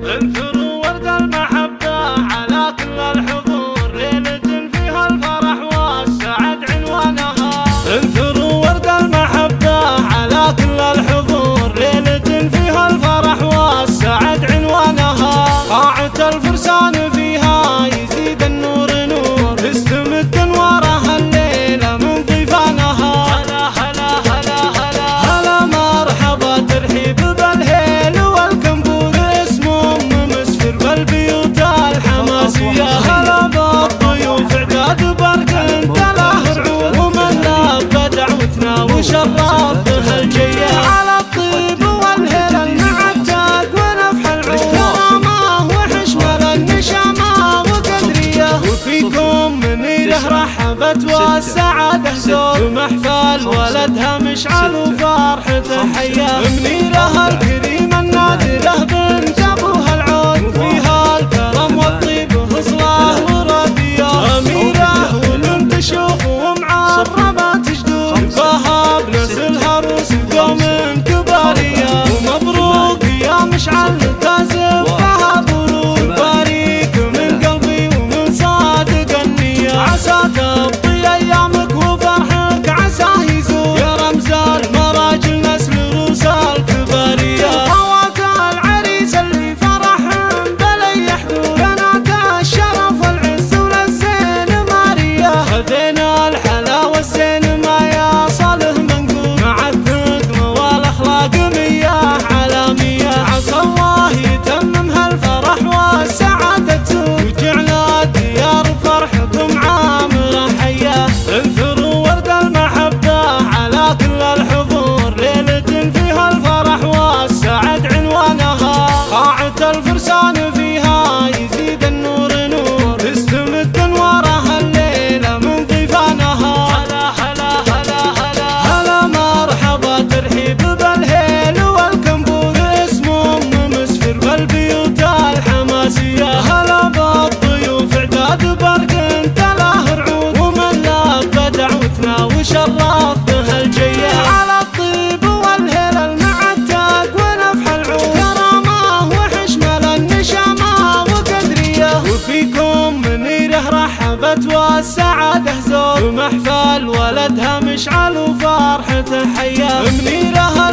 انثروا ورد المحبة على كل الحضور، ليلة فيها الفرح والسعد عنوانها. انثروا ورد المحبة على كل الحضور، ليلة فيها الفرح والسعد عنوانها. قاعة الفرسان فيها يزيد النور نور، تستمد انوارها الليلة من ضيفانها. هلا هلا هلا هلا هلا مرحبا ترحيب بالهيل والكمبور، اسمه مسفر بالبيوت الحماسية. هلا بالضيوف اعداد برق انت له رعود، ومن لبى دعوتنا وشرف بهالجية. على الطيب والهيل المعتاد ونفح العود، كرامة وحشمل النشامة وقدرية. وفيكم منيره رحبت والسعادة زود، ومحفل ولدها مشعل وفرحته حية. منيره الكريمة النادرة بنت ابوها العود، وفيها الكرم والطيب وخصله ورادية. أميرة وبنت شيوخ ومعربة جدود، فيها بنسل هروس قوم كبارية. ومبروك يا مشعل تازف فيها برود، باريك من قلبي ومن صادق النية. عسى تبقي ايامك وفرحك عساه يزول، يا رمز المراجل نسل روس الكبارية. خوات العريس اللي فرحهم بلي حدود، بنات الشرف والعز وللزين مارية. خذينا الحلا والزين ما يصله منقول، مع الثقم والاخلاق مياه عالمية. عسى الله يتمم هالفرح والسعادة تزول، وجعل الديار بفرحكم عامرة حية. انثروا ورد المحبة على كل الحضور، ليلة فيها الفرح والسعد عنوانها. قاعة الفرسان فيها يزيد النور نور، تستمد انوارها الليلة من ضيفانها. هلا هلا هلا هلا هلا مرحبا ترحيب بالهيل والكمبور، اسمه مسفر بالبيوت الحماسية. هلا بالضيوف اعداد برق انت له رعود، ومن لبى دعوتنا وشرف بهالجية. على الطيب والهيل المعتاد ونفح العود، كرامة وحشمل النشامة وقدرية. وفيكم منيره رحبت والسعادة زود، ومحفل ولدها مشعل وفرحته حية. منيره